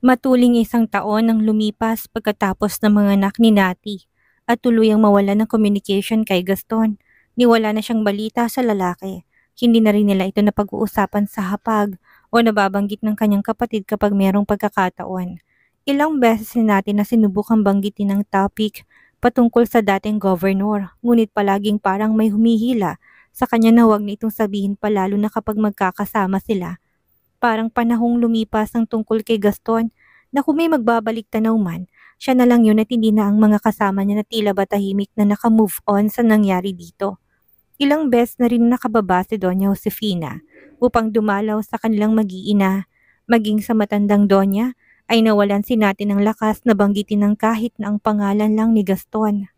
Matuling 1 taon ang lumipas pagkatapos ng mga anak ni Nati at tuluyang mawala ng communication kay Gaston. Niwala na siyang balita sa lalaki. Hindi na rin nila ito napag-uusapan sa hapag o nababanggit ng kanyang kapatid kapag mayroong pagkakataon. Ilang beses ni Nati na sinubukang banggitin ang topic patungkol sa dating governor, ngunit palaging parang may humihila sa kanya na huwag na itong sabihin pa lalo na kapag magkakasama sila. Parang panahong lumipas ang tungkol kay Gaston na kung may magbabalik tanaw man, siya na lang yun at hindi na ang mga kasama niya na tila ba tahimik na naka-move on sa nangyari dito. Ilang beses na rin nakababa si Doña Josefina upang dumalaw sa kanilang mag-iina, maging sa matandang Doña ay nawalan si natin ng lakas na banggitin ng kahit na ang pangalan lang ni Gaston.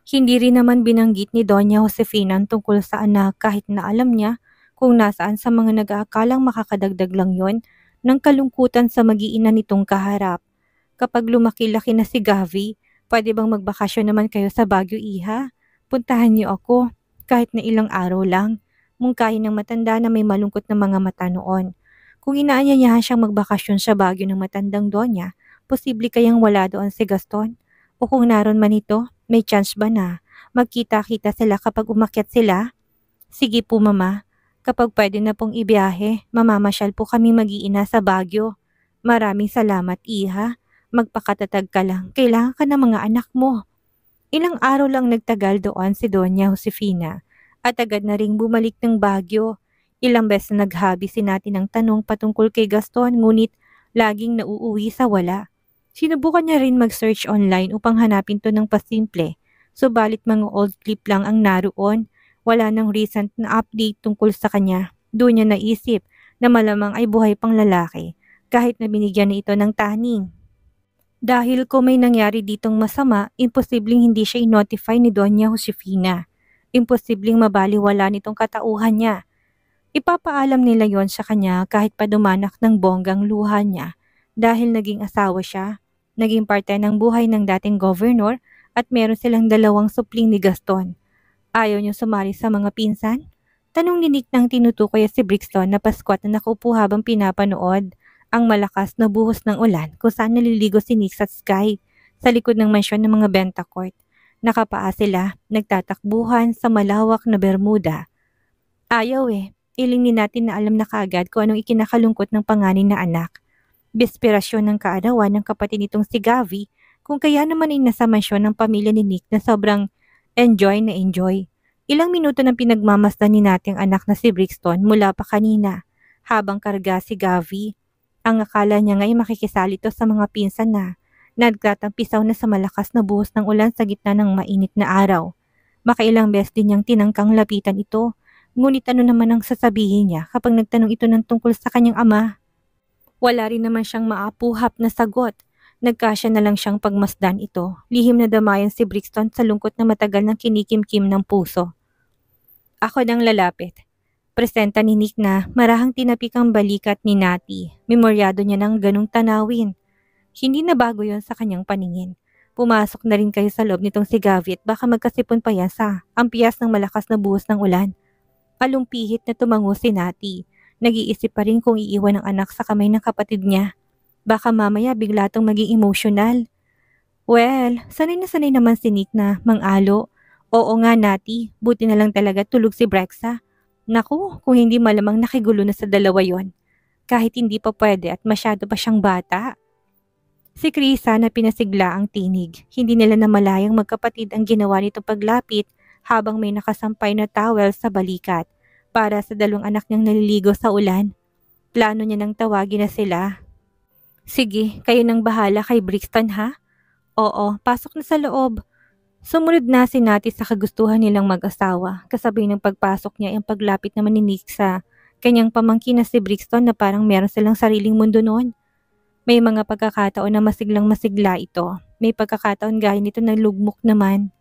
Hindi rin naman binanggit ni Doña Josefina ang tungkol sa anak kahit na alam niya kung nasaan sa mga nag-aakalang makakadagdag lang yon ng kalungkutan sa mag-iina nitong kaharap. Kapag lumaki-laki na si Gavi, pwede bang magbakasyon naman kayo sa Baguio, Iha? Puntahan niyo ako, kahit na ilang araw lang. Mungkahin ng matanda na may malungkot na mga mata noon. Kung inaanyayahan siyang magbakasyon sa Baguio ng matandang Donya, posible kayang wala doon si Gaston? O kung naroon man ito, may chance ba na magkita-kita sila kapag umakyat sila? Sige po mama, kapag pwede na pong ibiyahe, mamamasyal po kami mag-iina sa Baguio. Maraming salamat, Iha. Magpakatatag ka lang. Kailangan ka ng mga anak mo. Ilang araw lang nagtagal doon si Doña Josefina at agad na ring bumalik ng Baguio. Ilang beses na naghabi si natin ng tanong patungkol kay Gaston ngunit laging nauuwi sa wala. Sinubukan niya rin mag-search online upang hanapin to ng pasimple. Subalit mga old clip lang ang naroon. Wala nang recent na update tungkol sa kanya. Doon niya naisip na malamang ay buhay pang lalaki kahit na binigyan na ito ng taning. Dahil kung may nangyari ditong masama, imposibleng hindi siya i-notify ni Doña Josefina. Imposibleng mabaliwala nitong katauhan niya. Ipapaalam nila yon sa kanya kahit pa dumanak ng bonggang luha niya dahil naging asawa siya, naging parte ng buhay ng dating governor at meron silang 2 supling ni Gaston. Ayaw niyong sumali sa mga pinsan? Tanong ni Nick nang tinutukoy si Brixton na paskwat na nakaupo habang pinapanood ang malakas na buhos ng ulan kung saan naliligo si Nick sa sky sa likod ng mansyon ng mga benta court. Nakapaa sila, nagtatakbuhan sa malawak na Bermuda. Ayaw ilingin natin na alam na kaagad kung anong ikinakalungkot ng panganay na anak. Desperasyon ng kaarawan ng kapatid nitong si Gavi kung kaya naman ay nasa mansyon ng pamilya ni Nick na sobrang enjoy na enjoy. Ilang minuto nang pinagmamasdan ni nating anak na si Brixton mula pa kanina habang karga si Gavi. Ang akala niya nga'y makikisali to sa mga pinsan na nagtatampisaw na sa malakas na buhos ng ulan sa gitna ng mainit na araw. Makailang beses din niyang tinangkang lapitan ito, ngunit ano naman ang sasabihin niya kapag nagtanong ito ng tungkol sa kanyang ama? Wala rin naman siyang maapuhap na sagot. Nagkasya na lang siyang pagmasdan ito. Lihim na damayan si Brixton sa lungkot na matagal ng kinikimkim ng puso. Ako nang lalapit. Presenta ni Nick na marahang tinapik ang balikat ni Nati. Memoryado niya ng ganong tanawin. Hindi na bago yon sa kanyang paningin. Pumasok na rin kayo sa loob nitong si Gavi at baka magkasipon pa yan sa ampias ng malakas na buhos ng ulan. Alumpihit na tumango si Nati. Nag-iisip pa rin kung iiwan ang anak sa kamay ng kapatid niya. Baka mamaya bigla tong maging emosyonal. Well, sanay naman si Nick na mang-alo. Oo nga Nati, buti na lang talaga tulog si Brexa. Naku, kung hindi malamang nakigulo na sa dalawa yon. Kahit hindi pa pwede at masyado pa siyang bata. Si Krisa na pinasigla ang tinig. Hindi nila namalayang magkapatid ang ginawa nito paglapit habang may nakasampay na towel sa balikat para sa 2 anak niyang naliligo sa ulan. Plano niya nang tawagin na sila. Sige, kayo nang bahala kay Brixton ha? Oo, pasok na sa loob. Sumunod na si Nati sa kagustuhan nilang mag-asawa. Kasabay ng pagpasok niya ang paglapit naman ni Nick sa kanyang pamangkin na si Brixton na parang meron silang sariling mundo noon. May mga pagkakataon na masiglang masigla ito. May pagkakataon gaya nito na lugmok naman.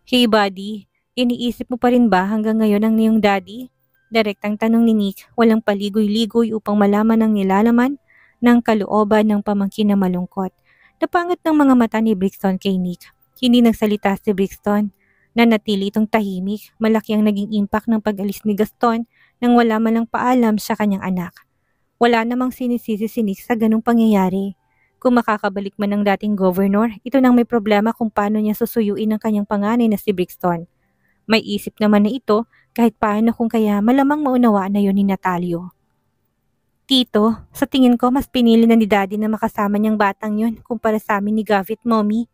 Hey buddy, iniisip mo pa rin ba hanggang ngayon ang iyong daddy? Direktang tanong ni Nick, walang paligoy-ligoy upang malaman ang nilalaman ng kalooban ng pamangkin na malungkot. Napangat ng mga mata ni Brixton kay Nick. Hindi nagsalita si Brixton. Nanatili itong tahimik. Malaki ang naging impact ng pag-alis ni Gaston nang wala man lang paalam sa kanyang anak. Wala namang sinisisi si Nick sa ganung pangyayari. Kung makakabalik man ang dating governor, ito nang may problema kung paano niya susuyuin ang kanyang panganay na si Brixton. May isip naman na ito kahit paano kung kaya malamang maunawaan na yun ni Natalio. Tito, sa tingin ko mas pinili na ni Daddy na makasama niyang batang yun kumpara sa amin ni Gavit, Mommy.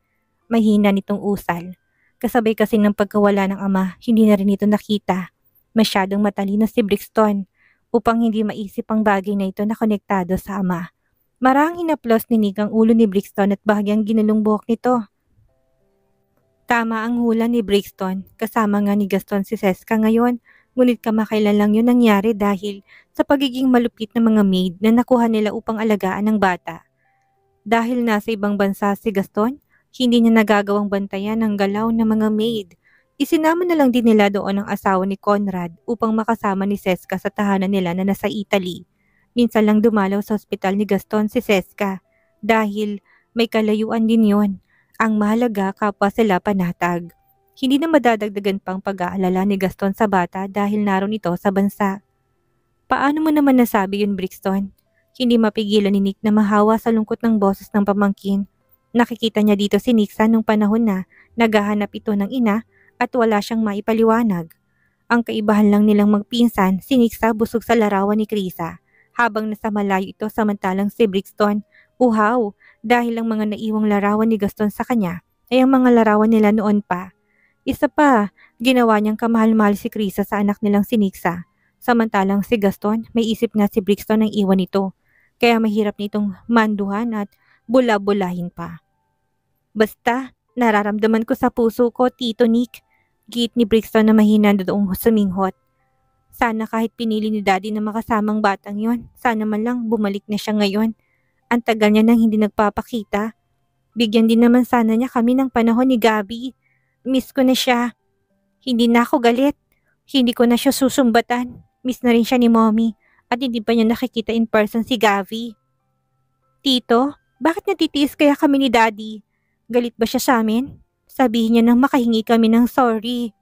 Mahina nitong usal. Kasabay kasi ng pagkawala ng ama, hindi na rin ito nakita. Masyadong matalino si Brixton upang hindi maisip ang bagay na ito na konektado sa ama. Marahang hinaplos ni Nick ang ulo ni Brixton at bahagyang ginulong buhok nito. Tama ang hula ni Brixton, kasama nga ni Gaston si Seska ngayon, ngunit kamakailan lang yun nangyari dahil sa pagiging malupit ng mga maid na nakuha nila upang alagaan ng bata. Dahil nasa ibang bansa si Gaston, hindi niya nagagawang bantayan ang galaw ng mga maid. Isinama na lang din nila doon ang asawa ni Conrad upang makasama ni Seska sa tahanan nila na nasa Italy. Minsan lang dumalaw sa ospital ni Gaston si Seska dahil may kalayuan din yon. Ang mahalaga kapwa sila panatag. Hindi na madadagdagan pang pag-aalala ni Gaston sa bata dahil naroon ito sa bansa. Paano mo naman nasabi yun, Brixton? Hindi mapigilan ni Nick na mahawa sa lungkot ng boses ng pamangkin. Nakikita niya dito si Nixa nung panahon na naghahanap ito ng ina at wala siyang maipaliwanag. Ang kaibahan lang nilang magpinsan, si Nixa busog sa larawan ni Krisa, habang nasa malayo ito samantalang si Brixton, uhaw, dahil ang mga naiwang larawan ni Gaston sa kanya ay ang mga larawan nila noon pa. Isa pa, ginawa niyang kamahal-mahal si Krisa sa anak nilang si Nixa. Samantalang si Gaston, may isip nga si Brixton ang iwan nito, kaya mahirap nitong manduhan at bula-bulahin pa. Basta, nararamdaman ko sa puso ko, Tito Nick. Git ni Brixton na mahina doong suminghot. Sana kahit pinili ni Daddy na makasamang batang yon, sana man lang bumalik na siya ngayon. Ang tagal niya nang hindi nagpapakita. Bigyan din naman sana niya kami ng panahon ni Gabi. Miss ko na siya. Hindi na ako galit. Hindi ko na siya susumbatan. Miss na rin siya ni Mommy at hindi pa niya nakikita in person si Gavi. Tito, bakit natitiis kaya kami ni Daddy? Galit ba siya sa amin? Sabihin niya nang makahingi kami ng sorry.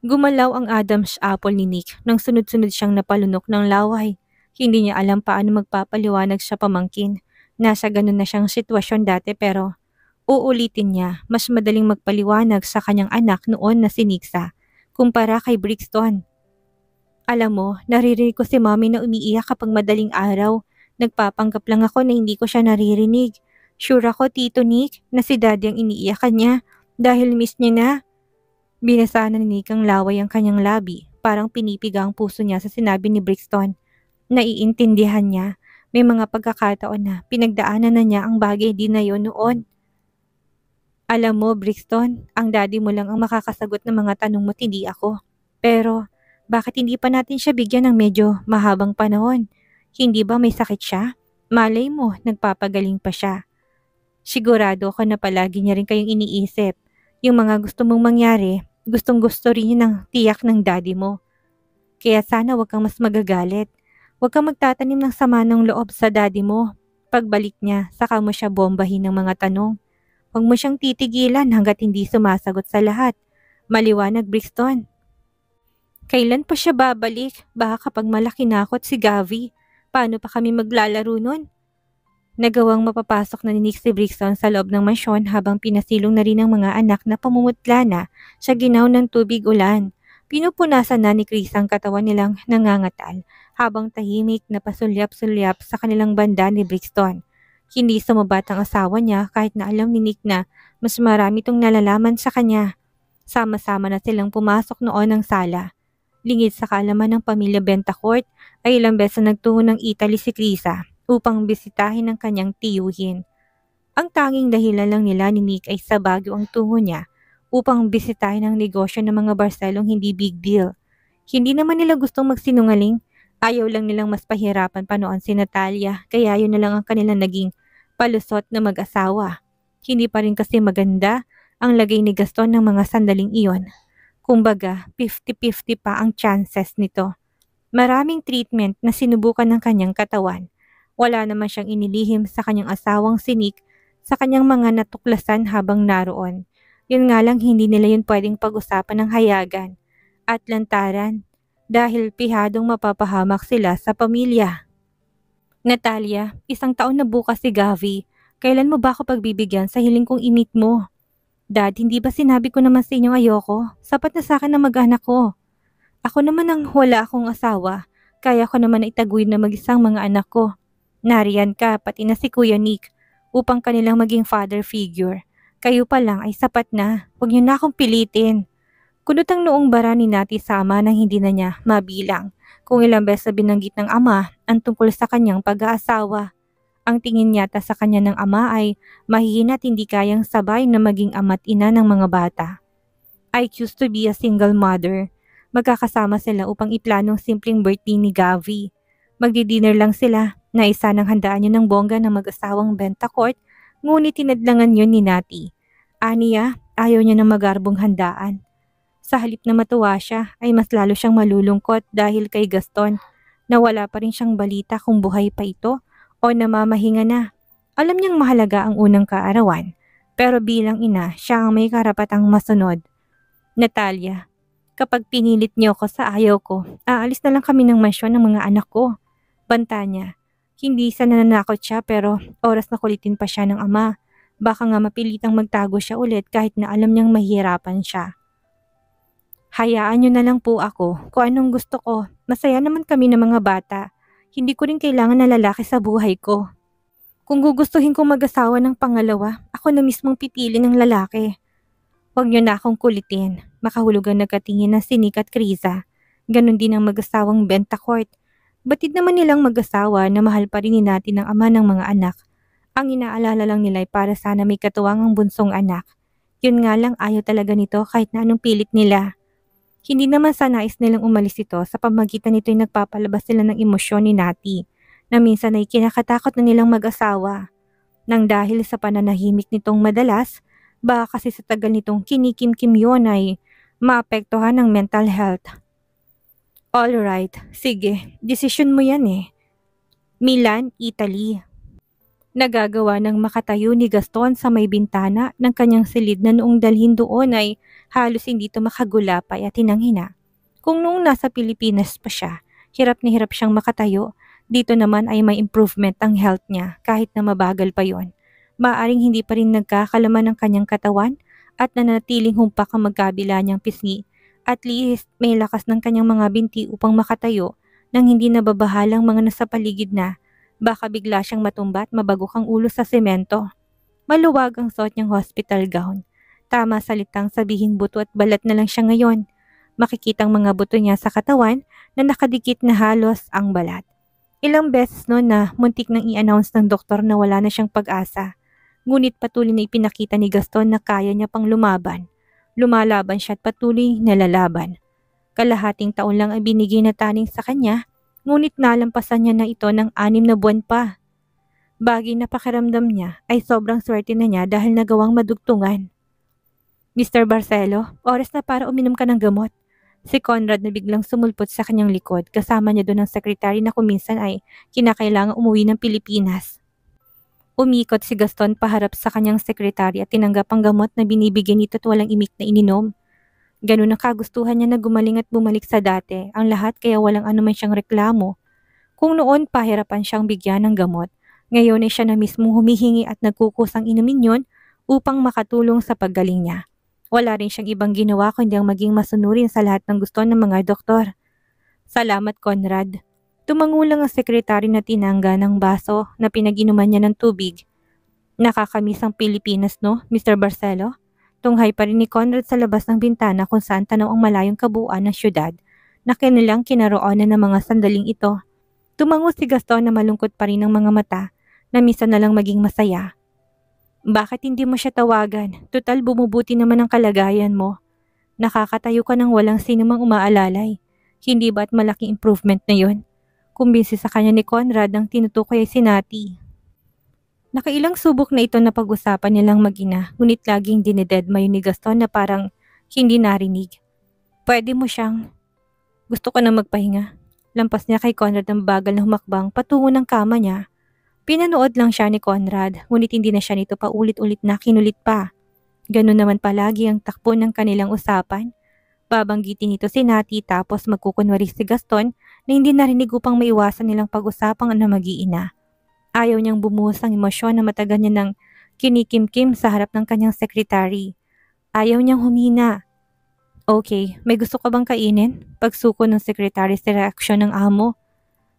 Gumalaw ang Adam's apple ni Nick nang sunod-sunod siyang napalunok ng laway. Hindi niya alam paano magpapaliwanag sa pamangkin. Nasa ganun na siyang sitwasyon dati pero uulitin niya mas madaling magpaliwanag sa kanyang anak noon na si Nixa kumpara kay Brixton. Alam mo, naririnig ko si Mommy na umiiyak kapag madaling araw. Nagpapanggap lang ako na hindi ko siya naririnig. Sure ako, Tito Nick, na si Daddy ang iniiyakan niya dahil miss niya na. Binasa na ni Nick ang laway ang kanyang labi. Parang pinipiga ang puso niya sa sinabi ni Brixton. Naiintindihan niya. May mga pagkakataon na pinagdaanan na niya ang bagay din na yon noon. Alam mo, Brixton, ang daddy mo lang ang makakasagot ng mga tanong mo, hindi ako. Pero, bakit hindi pa natin siya bigyan ng medyo mahabang panahon? Hindi ba may sakit siya? Malay mo, nagpapagaling pa siya. Sigurado ako na palagi niya rin kayong iniisip. Yung mga gusto mong mangyari, gustong gusto rin yun ng tiyak ng daddy mo. Kaya sana wag kang mas magagalit. Wag kang magtatanim ng sama ng loob sa daddy mo. Pagbalik niya, saka mo siya bombahin ng mga tanong. Huwag mo siyang titigilan hanggat hindi sumasagot sa lahat. Maliwanag, Brixton. Kailan pa siya babalik? Baka kapag malaki na ako at si Gavi, paano pa kami maglalaro nun? Nagawang mapapasok na ni Nick si Brixton sa loob ng mansyon habang pinasilong na rin ng mga anak na pamumutla na sa ginaw ng tubig ulan. Pinupunasan na ni Chris ang katawan nilang nangangatal habang tahimik na pasulyap-sulyap sa kanilang banda ni Brixton. Hindi sumabat ang asawa niya kahit na alam ni Nick na mas marami itong nalalaman sa kanya. Sama-sama na silang pumasok noon ng sala. Lingid sa kaalaman ng pamilya Bentacourt ay ilang beses nagtungo ng Italy si Krisa upang bisitahin ang kanyang tiyuhin. Ang tanging dahilan lang nila ni Nick ay sa Baguio ang tungo niya upang bisitahin ang negosyo ng mga Barcelong hindi big deal. Hindi naman nila gustong magsinungaling, ayaw lang nilang mas pahirapan pa noon si Natalia kaya yun na lang ang kanilang naging palusot na mag-asawa. Hindi pa rin kasi maganda ang lagay ni Gaston ng mga sandaling iyon. Kumbaga, 50-50 pa ang chances nito. Maraming treatment na sinubukan ng kanyang katawan. Wala naman siyang inilihim sa kanyang asawang si Nick sa kanyang mga natuklasan habang naroon. Yun nga lang hindi nila yun pwedeng pag-usapan ng hayagan at lantaran dahil pihadong mapapahamak sila sa pamilya. Natalia, 1 taon na bukas si Gavi. Kailan mo ba ako pagbibigyan sa hiling kong i-meet mo? Dad, hindi ba sinabi ko naman sa inyong ayoko? Sapat na sa akin na mag-anak ko. Ako naman ang wala akong asawa. Kaya ko naman na itaguyod na mag-isang mga anak ko. Nariyan ka, pati na si Kuya Nick, upang kanilang maging father figure. Kayo pa lang ay sapat na. Huwag niyo na akong pilitin. Kunot ang noong bara ni Nati sa ama nang hindi na niya mabilang. Kung ilang beses na binanggit ng ama ang tungkol sa kanyang pag-aasawa. Ang tingin yata sa kanya ng ama ay mahihina at hindi kayang sabay na maging ama't ina ng mga bata. I choose to be a single mother. Magkakasama sila upang iplanong simpleng birthday ni Gavi. Magdi-dinner lang sila na isa ng handaan yun ng bongga ng mag-asawang Bentacourt, ngunit tinadlangan yun ni Nati. Aniya, ayaw niya ng magarbong handaan. Sa halip na matuwa siya, ay mas lalo siyang malulungkot dahil kay Gaston na wala pa rin siyang balita kung buhay pa ito o namamahinga na. Alam niyang mahalaga ang unang kaarawan, pero bilang ina, siya ang may karapatang masunod. Natalia, kapag pinilit niyo ako sa ayaw ko, aalis na lang kami ng mansyon ng mga anak ko. Banta niya. Hindi sa nananakot siya pero oras na kulitin pa siya ng ama. Baka nga mapilitang magtago siya ulit kahit na alam niyang mahihirapan siya. Hayaan niyo na lang po ako kung anong gusto ko. Masaya naman kami ng mga bata. Hindi ko rin kailangan na lalaki sa buhay ko. Kung gugustuhin kong mag-asawa ng pangalawa, ako na mismong pipili ng lalaki. Huwag niyo na akong kulitin. Makahulugan nagkatingin ng Sinik at Kriza. Ganon din ang mag-asawang Bentacourt. Batid naman nilang mag-asawa na mahal pa rin natin ang ama ng mga anak. Ang inaalala lang nila ay para sana may katuwang ang bunsong anak. Yun nga lang ayaw talaga nito kahit na anong pilit nila. Hindi naman sa nais nilang umalis ito sa pamagitan nito'y nagpapalabas sila ng emosyon ni Nati na minsan ay kinakatakot na nilang mag-asawa. Nang dahil sa pananahimik nitong madalas, baka kasi sa tagal nitong kinikim-kim yun ay maapektuhan ng mental health. Alright, sige, desisyon mo yan eh. Milan, Italy. Nagagawa ng makatayo ni Gaston sa may bintana ng kanyang silid na noong dalhin doon ay halos hindi ito makagulapay at hinanghina. Kung noong nasa Pilipinas pa siya, hirap na hirap siyang makatayo, dito naman ay may improvement ang health niya kahit na mabagal pa yon. Maaring hindi pa rin nagkakalaman ng kanyang katawan at nanatiling humpak ang magkabila niyang pisngi. At least may lakas ng kanyang mga binti upang makatayo nang hindi nababahalang mga nasa paligid na. Baka bigla siyang matumba at mabagok ang ulo sa semento. Maluwag ang suot niyang hospital gown. Tama salitang sabihin buto at balat na lang siya ngayon. Makikitang mga buto niya sa katawan na nakadikit na halos ang balat. Ilang beses noon na muntik nang i-announce ng doktor na wala na siyang pag-asa. Ngunit patuloy na ipinakita ni Gaston na kaya niya pang lumaban. Lumalaban siya at patuloy na lalaban. Kalahating taon lang ang binigay na taning sa kanya. Ngunit nalampasan niya na ito ng 6 na buwan pa. Bagay na pakiramdam niya ay sobrang swerte na niya dahil nagawang madugtungan. Mr. Barcelo, oras na para uminom ka ng gamot. Si Conrad na biglang sumulpot sa kanyang likod kasama niya doon ang sekretary na kuminsan ay kinakailangang umuwi ng Pilipinas. Umikot si Gaston paharap sa kanyang sekretary at tinanggap ang gamot na binibigyan nito at walang imik na ininom. Ganun ang kagustuhan niya na gumaling at bumalik sa dati, ang lahat kaya walang anuman siyang reklamo. Kung noon pahirapan siyang bigyan ng gamot, ngayon ay siya na mismo humihingi at nagkukusang inumin yun upang makatulong sa paggaling niya. Wala rin siyang ibang ginawa kundi ang maging masunurin sa lahat ng gusto ng mga doktor. Salamat, Conrad. Tumangulang ang sekretary na tinangga ng baso na pinag-inuman niya ng tubig. Nakakamiss ang Pilipinas, no, Mr. Barcelo? Tunghay pa rin ni Conrad sa labas ng bintana kung saan tanaw ang malayong kabuuan ng syudad na kanilang kinaroonan ng mga sandaling ito. Tumango si Gaston na malungkot pa rin ang mga mata na minsan na lang maging masaya. Bakit hindi mo siya tawagan? Total bumubuti naman ang kalagayan mo. Nakakatayo ka ng walang sinumang umaalalay. Hindi ba't malaking improvement na yon? Kumbinsi sa kanya ni Conrad ang tinutukoy ay si Nati. Nakailang subok na ito na pag-usapan nilang mag-ina, ngunit laging dinededma ni Gaston na parang hindi narinig. Pwede mo siyang... Gusto ko na magpahinga. Lampas niya kay Conrad ang bagal na humakbang patungo ng kama niya. Pinanood lang siya ni Conrad, ngunit hindi na siya nito paulit-ulit na kinulit pa. Ganun naman palagi ang takbo ng kanilang usapan. Babanggitin nito si Nati tapos magkukunwari si Gaston na hindi narinig upang maiwasan nilang pag-usapang na mag-iina. Ayaw niyang bumuhos ng emosyon na matagal niya ng kinikimkim sa harap ng kanyang sekretary. Ayaw niyang humina. Okay, may gusto ka bang kainin? Pagsuko ng sekretary sa reaksyon ng amo.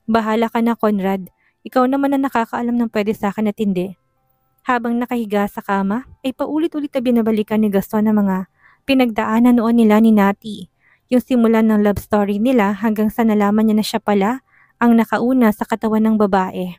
Bahala ka na, Conrad. Ikaw naman ang nakakaalam ng pwede sa akin at hindi. Habang nakahiga sa kama, ay paulit-ulit na binabalikan ni Gaston ang mga pinagdaanan noon nila ni Nati. Yung simulan ng love story nila hanggang sa nalaman niya na siya pala ang nakauna sa katawan ng babae.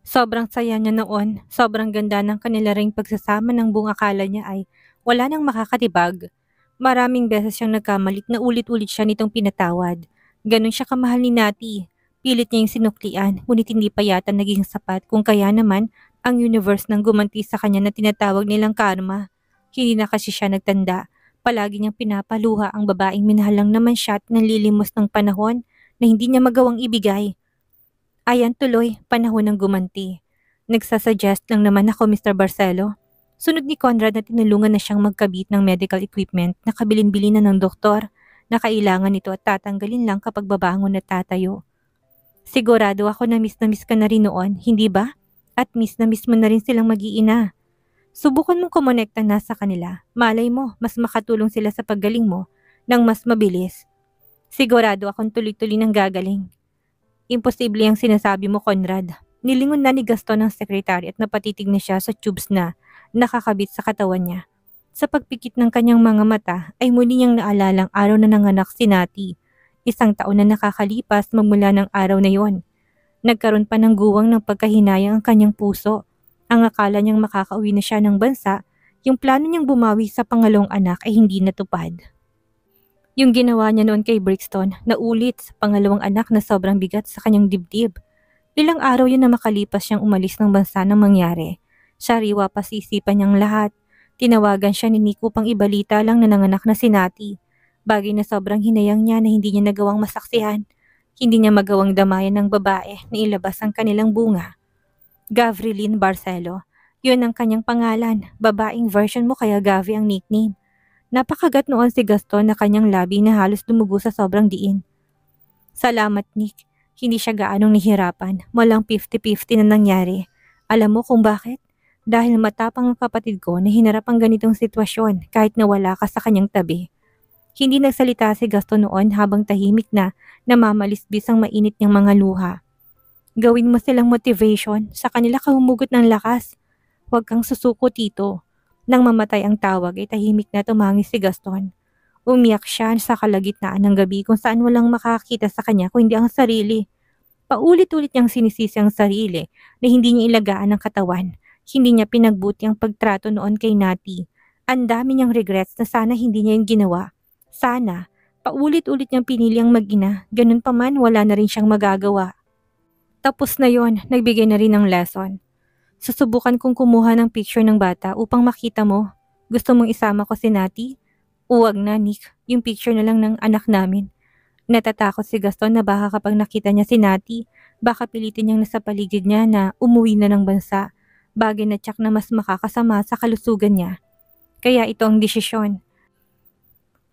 Sobrang saya niya noon, sobrang ganda ng kanila ring pagsasama ng buong akala niya ay wala nang makakatibag. Maraming beses siyang nagkamalit na ulit-ulit siya nitong pinatawad. Ganon siya kamahal ni Nati. Pilit niya yung sinuklian, ngunit hindi pa yata naging sapat kung kaya naman ang universe nang gumanti sa kanya na tinatawag nilang karma. Hindi na kasi siya nagtanda. Palagi niyang pinapaluha ang babaeng minahal lang naman siya at nanlilimos ng panahon na hindi niya magawang ibigay. Ayan tuloy, panahon ng gumanti. Nagsasuggest lang naman ako, Mr. Barcelo. Sunod ni Conrad na tinulungan na siyang magkabit ng medical equipment na kabilin-bilin na ng doktor na kailangan nito at tatanggalin lang kapag babangon at tatayo. Sigurado ako na miss ka na rin noon, hindi ba? At miss mo na rin silang mag-iina. Subukan mong kumonekta na sa kanila. Malay mo, mas makatulong sila sa paggaling mo nang mas mabilis. Sigurado akong tuloy-tuloy nang gagaling. Imposible ang sinasabi mo, Conrad. Nilingon na ni Gaston ang sekretary at napatitig na siya sa tubes na nakakabit sa katawan niya. Sa pagpikit ng kanyang mga mata ay muli niyang naalalang araw na nanganak si Nati. 1 taon na nakakalipas magmula ng araw na yon. Nagkaroon pa ng guwang ng pagkahinayang ang kanyang puso. Ang akala niyang makakauwi na siya ng bansa, yung plano niyang bumawi sa pangalawang anak ay hindi natupad. Yung ginawa niya noon kay Brixton, naulit sa pangalawang anak na sobrang bigat sa kanyang dibdib. Ilang araw yun na makalipas siyang umalis ng bansa nang mangyari. Sariwa pa sisipan niyang lahat. Tinawagan siya ni Nico pang ibalita lang na nanganak na si Nati. Bagay na sobrang hinayang niya na hindi niya nagawang masaksihan. Hindi niya magawang damayan ng babae na ilabas ang kanilang bunga. Gavrilyn Barcelo. Yun ang kanyang pangalan. Babaeng version mo kaya Gavi ang nickname. Napakagat noon si Gaston na kanyang labi na halos dumugo sa sobrang diin. Salamat, Nick. Hindi siya gaanong nahirapan. Walang 50-50 na nangyari. Alam mo kung bakit? Dahil matapang ang kapatid ko na hinarap ang ganitong sitwasyon kahit na wala ka sa kanyang tabi. Hindi nagsalita si Gaston noon habang tahimik na namamalisbis ang mainit niyang mga luha. Gawin mo silang motivation, sa kanila ka humugot ng lakas. Huwag kang susuko, Tito. Nang mamatay ang tawag ay tahimik na tumangis si Gaston. Umiyak siya sa kalagitnaan ng gabi kung saan walang makakita sa kanya kung hindi ang sarili. Paulit-ulit niyang sinisisi ang sarili na hindi niya ilagaan ang katawan. Hindi niya pinagbuti ang pagtrato noon kay Nati. Ang dami niyang regrets na sana hindi niya yung ginawa. Sana, paulit-ulit niyang pinili ang mag-ina, ganun pa man wala na rin siyang magagawa. Tapos na yon, nagbigay na rin ng lesson. Susubukan kong kumuha ng picture ng bata upang makita mo. Gusto mong isama ko si Nati? Uwag na, Nick. Yung picture na lang ng anak namin. Natatakot si Gaston na baka kapag nakita niya si Nati, baka pilitin niyang nasa paligid niya na umuwi na ng bansa. Bagay na tiyak na mas makakasama sa kalusugan niya. Kaya ito ang desisyon.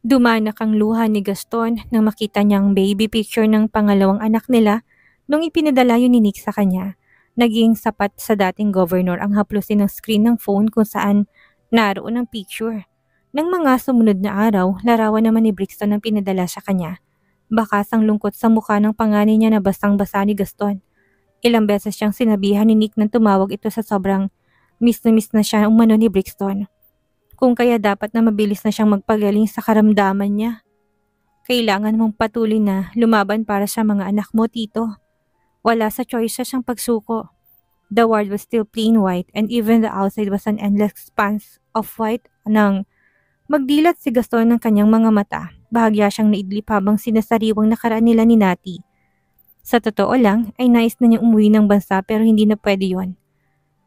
Dumanak ang luha ni Gaston nang makita niyang baby picture ng pangalawang anak nila nung ipinadala yun ni Nick sa kanya. Naging sapat sa dating governor ang haplusin ng screen ng phone kung saan naroon ang picture. Nang mga sumunod na araw, larawan naman ni Brixton ang pinadala sa kanya. Bakas ang lungkot sa mukha ng panganay niya na basang-basa ni Gaston. Ilang beses siyang sinabihan ni Nick nang tumawag ito sa sobrang miss na siya umano ni Brixton. Kung kaya dapat na mabilis na siyang magpagaling sa karamdaman niya. Kailangan mong patuloy na lumaban para sa mga anak mo, Tito. Wala sa choice siyang pagsuko. The world was still plain white and even the outside was an endless expanse of white nang magdilat si Gaston ng kanyang mga mata. Bahagya siyang naidlip habang sinasariwang nakaraan nila ni Nati. Sa totoo lang ay nais na niyang umuwi ng bansa pero hindi na pwede yon.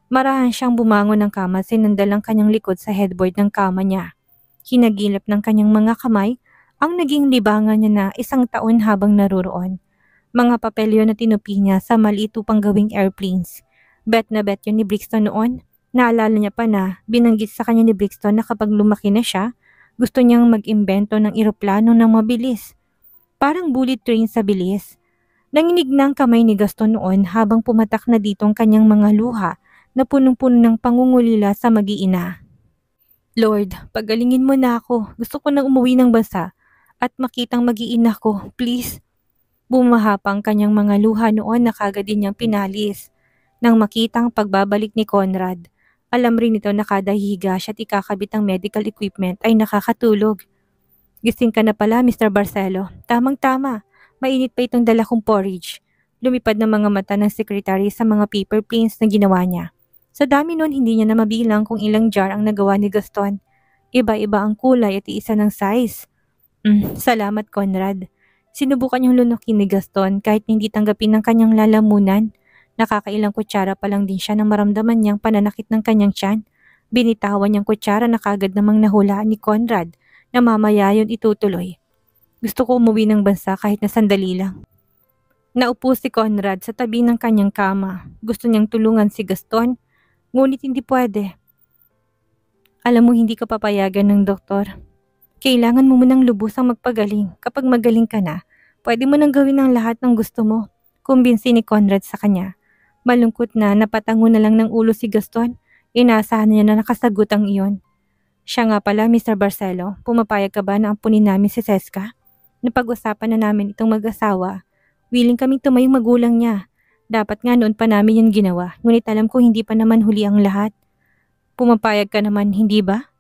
Marahan siyang bumangon ng kama at sinandal ang kanyang likod sa headboard ng kama niya. Hinagilap ng kanyang mga kamay ang naging libangan niya na 1 taon habang naruroon. Mga papelyo na tinupi niya sa maliit upang gawing airplanes. Bet na bet yun ni Brixton noon. Naalala niya pa na binanggit sa kanya ni Brixton na kapag lumaki na siya, Gusto niyang mag-imbento ng eroplano ng mabilis. Parang bullet train sa bilis. Nanginig na ang kamay ni Gaston noon habang pumatak na dito ang kanyang mga luha na punong-puno ng pangungulila sa mag-iina. Lord, pagalingin mo na ako. Gusto ko nang umuwi ng bansa at makitang mag-iina ko. Please. Bumaha pa ang kanyang mga luha noon na kagad din niyang pinalis. Nang makitang pagbabalik ni Conrad, alam rin nito na kada higa siya at ikakabit ang medical equipment ay nakakatulog. Gising ka na pala, Mr. Barcelo. Tamang-tama. Mainit pa itong dala kong porridge. Lumipad ng mga mata ng secretary sa mga paper planes na ginawa niya. Sa dami nun, hindi niya na mabilang kung ilang jar ang nagawa ni Gaston. Iba-iba ang kulay at iisa ng size. Salamat, Conrad. Sinubukan niyang lunukin ni Gaston kahit hindi tanggapin ng kanyang lalamunan. Nakakailang kutsara pa lang din siya nang maramdaman niyang pananakit ng kanyang tiyan. Binitawan niyang kutsara na kagad namang nahulaan ni Conrad na mamaya yun itutuloy. Gusto ko umuwi ng bansa kahit na sandali lang. Naupo si Conrad sa tabi ng kanyang kama. Gusto niyang tulungan si Gaston, ngunit hindi pwede. Alam mo, hindi ka papayagan ng doktor. Kailangan mo munang lubusang magpagaling. Kapag magaling ka na, pwede mo nang gawin ang lahat ng gusto mo. Kumbinsi ni Conrad sa kanya. Malungkot na napatango na lang ng ulo si Gaston. Inaasahan niya na nakasagot ang iyon. Siya nga pala, Mr. Barcelo, pumapayag ka ba na ampunin namin si Seska? Napag-usapan na namin itong mag-asawa. Willing kaming tumayong magulang niya. Dapat nga noon pa namin yung ginawa, ngunit alam ko hindi pa naman huli ang lahat. Pumapayag ka naman, hindi ba?